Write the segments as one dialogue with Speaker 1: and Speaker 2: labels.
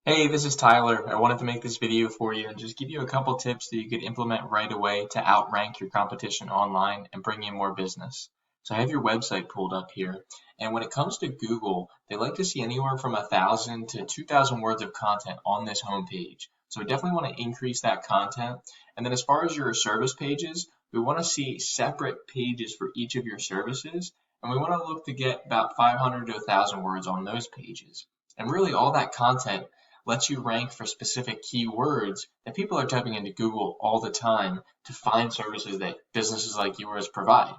Speaker 1: Hey, this is Tyler. I wanted to make this video for you and just give you a couple tips that you could implement right away to outrank your competition online and bring in more business. So I have your website pulled up here, and when it comes to Google, they like to see anywhere from 1,000 to 2,000 words of content on this homepage. So we definitely want to increase that content. And then as far as your service pages, we want to see separate pages for each of your services, and we want to look to get about 500 to 1,000 words on those pages. And really all that content lets you rank for specific keywords that people are typing into Google all the time to find services that businesses like yours provide.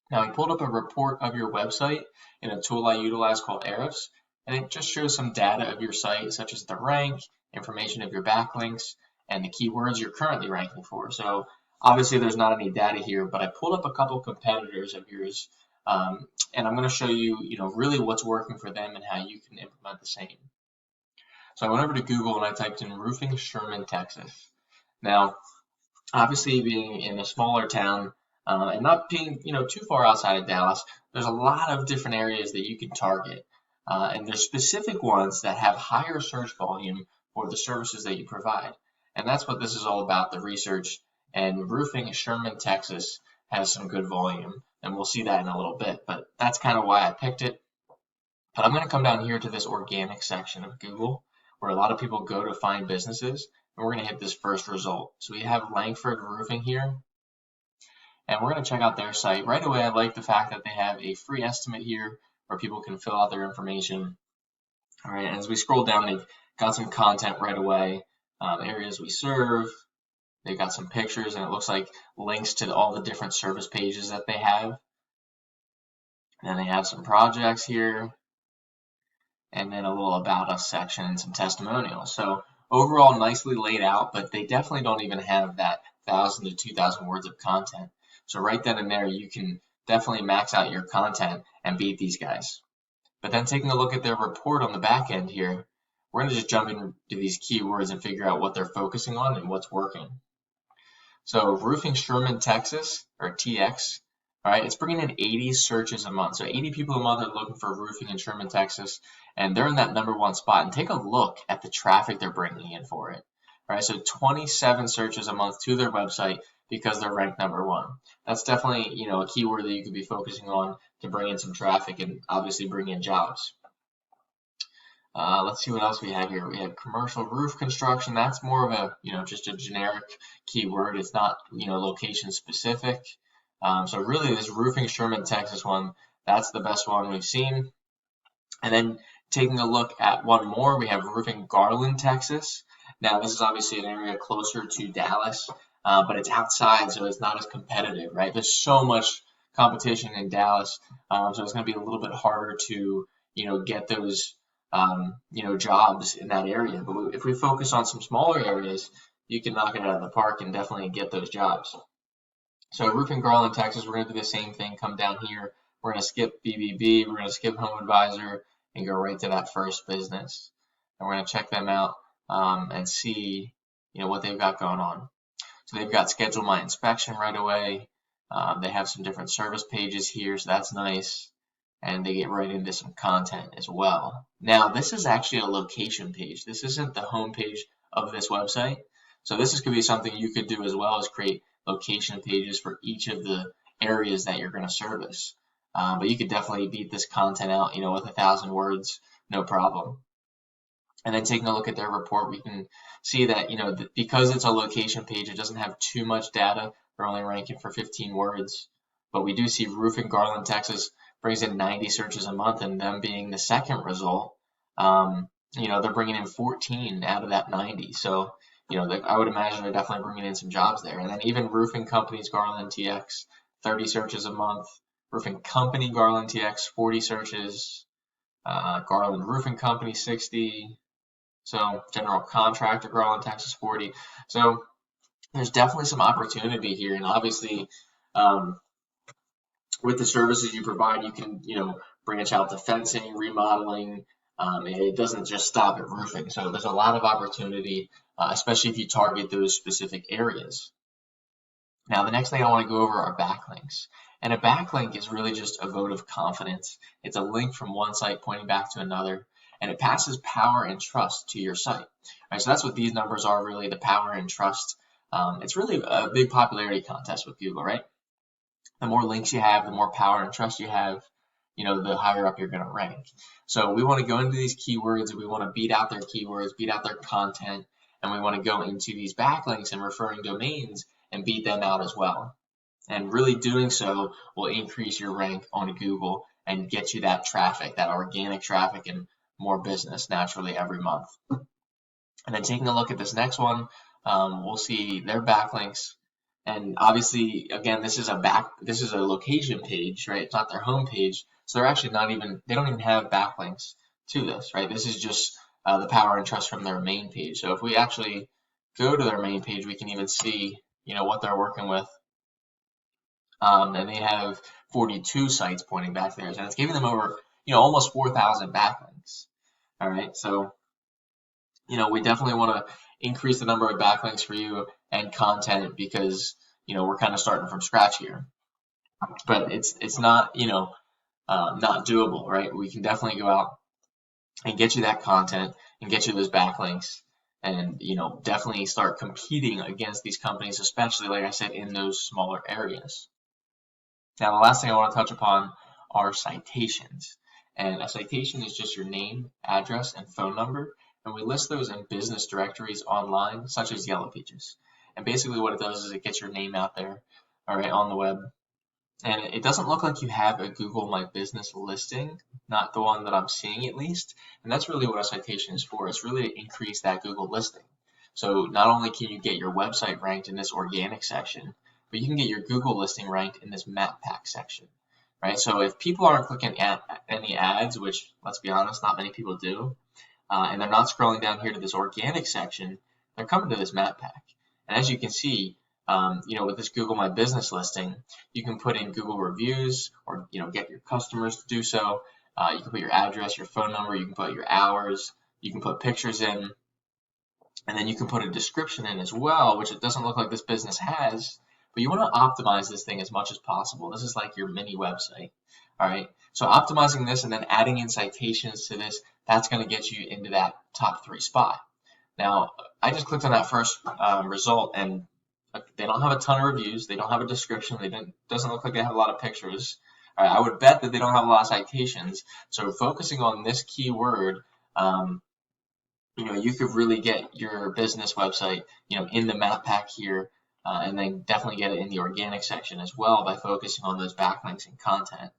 Speaker 1: Now, I pulled up a report of your website in a tool I utilize called Ahrefs, and it just shows some data of your site, such as the rank, information of your backlinks, and the keywords you're currently ranking for. So obviously there's not any data here, but I pulled up a couple competitors of yours, and I'm going to show you, really what's working for them and how you can implement the same. So I went over to Google and I typed in roofing Sherman, Texas. Now, obviously being in a smaller town and not being too far outside of Dallas, there's a lot of different areas that you can target. And there's specific ones that have higher search volume for the services that you provide. And that's what this is all about, the research. And roofing Sherman, Texas has some good volume. And we'll see that in a little bit. But that's kind of why I picked it. But I'm going to come down here to this organic section of Google, where a lot of people go to find businesses, and we're going to hit this first result. So we have Langford Roofing here, and we're going to check out their site. Right away, I like the fact that they have a free estimate here where people can fill out their information. All right, and as we scroll down, they've got some content right away, areas we serve. They've got some pictures, and it looks like links to all the different service pages that they have. And then they have some projects here, and then a little about us section and some testimonials. So overall, nicely laid out, but they definitely don't even have that 1,000 to 2,000 words of content. So right then and there, you can definitely max out your content and beat these guys. But then taking a look at their report on the back end here, we're going to just jump into these keywords and figure out what they're focusing on and what's working. So roofing Sherman, Texas, or TX, all right, it's bringing in 80 searches a month. So 80 people a month are looking for roofing in Sherman, Texas, and they're in that #1 spot. And take a look at the traffic they're bringing in for it. All right, so 27 searches a month to their website because they're ranked #1. That's definitely, a keyword that you could be focusing on to bring in some traffic and obviously bring in jobs. Let's see what else we have here. We have commercial roof construction. That's more of a, just a generic keyword. It's not, location specific. So really this roofing Sherman, Texas one, that's the best one we've seen. And then taking a look at one more, we have roofing Garland, Texas. Now this is obviously an area closer to Dallas, but it's outside, so it's not as competitive, right? There's so much competition in Dallas, so it's going to be a little bit harder to, get those, jobs in that area. But if we focus on some smaller areas, you can knock it out of the park and definitely get those jobs. So roofing Garland, Texas, we're going to do the same thing. Come down here. We're going to skip BBB. We're going to skip Home Advisor and go right to that first business. And we're going to check them out and see, what they've got going on. So they've got schedule my inspection right away. They have some different service pages here, so that's nice. And they get right into some content as well. Now, this is actually a location page. This isn't the home page of this website. So this could be something you could do as well as create location pages for each of the areas that you're going to service. But you could definitely beat this content out, with 1,000 words, no problem. And then taking a look at their report, we can see that, because it's a location page, it doesn't have too much data. They're only ranking for 15 words. But we do see roofing Garland, Texas brings in 90 searches a month, and them being the second result, they're bringing in 14 out of that 90. So, I would imagine they're definitely bringing in some jobs there. And then even roofing companies, Garland TX, 30 searches a month. Roofing company, Garland TX, 40 searches. Garland Roofing Company, 60. So general contractor, Garland, Texas, 40. So there's definitely some opportunity here. And obviously, with the services you provide, you can, branch out to fencing, remodeling. It doesn't just stop at roofing. So there's a lot of opportunity, especially if you target those specific areas. Now, the next thing I want to go over are backlinks. And a backlink is really just a vote of confidence. It's a link from one site pointing back to another. and it passes power and trust to your site. Right, so that's what these numbers are really, the power and trust. It's really a big popularity contest with Google, right? The more links you have, the more power and trust you have, the higher up you're going to rank. So we want to go into these keywords, we want to beat out their keywords, beat out their content, and we want to go into these backlinks and referring domains and beat them out as well. And really doing so will increase your rank on Google and get you that traffic, that organic traffic, and more business naturally every month. And then taking a look at this next one, we'll see their backlinks. And obviously, again, this is a location page, right? It's not their home page, so they don't even have backlinks to this, right? This is just the power and trust from their main page. So if we actually go to their main page, we can even see, what they're working with. And they have 42 sites pointing back there, and it's giving them over, almost 4,000 backlinks. All right, so we definitely want to increase the number of backlinks for you and content because we're kind of starting from scratch here. But it's not not doable, right? We can definitely go out and get you that content and get you those backlinks, and definitely start competing against these companies, especially like I said in those smaller areas. Now, the last thing I want to touch upon are citations. And a citation is just your name, address, and phone number. And we list those in business directories online, such as Yellow Pages. And basically what it does is it gets your name out there, all right, on the web. And it doesn't look like you have a Google My Business listing, not the one that I'm seeing at least. And that's really what a citation is for. It's really to increase that Google listing. So not only can you get your website ranked in this organic section, but you can get your Google listing ranked in this map pack section, right? So if people aren't clicking at any ads, which let's be honest, not many people do, and they're not scrolling down here to this organic section, they're coming to this map pack. And as you can see, with this Google My Business listing, you can put in Google reviews or, get your customers to do so. You can put your address, your phone number, you can put your hours, you can put pictures in, and then you can put a description in as well, which it doesn't look like this business has. But you want to optimize this thing as much as possible. This is like your mini website, all right? So optimizing this and then adding in citations to this, that's going to get you into that top 3 spot. Now, I just clicked on that first result, and they don't have a ton of reviews. They don't have a description. Doesn't look like they have a lot of pictures. All right, I would bet that they don't have a lot of citations. So focusing on this keyword, you could really get your business website, in the map pack here. And then definitely get it in the organic section as well by focusing on those backlinks and content.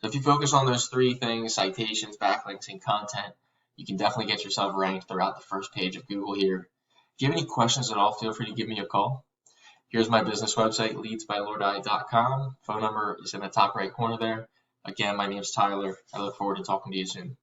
Speaker 1: So if you focus on those 3 things, citations, backlinks, and content, you can definitely get yourself ranked throughout the first page of Google here. If you have any questions at all, feel free to give me a call. Here's my business website, leadsbylordi.com. Phone number is in the top right corner there. Again, my name is Tyler. I look forward to talking to you soon.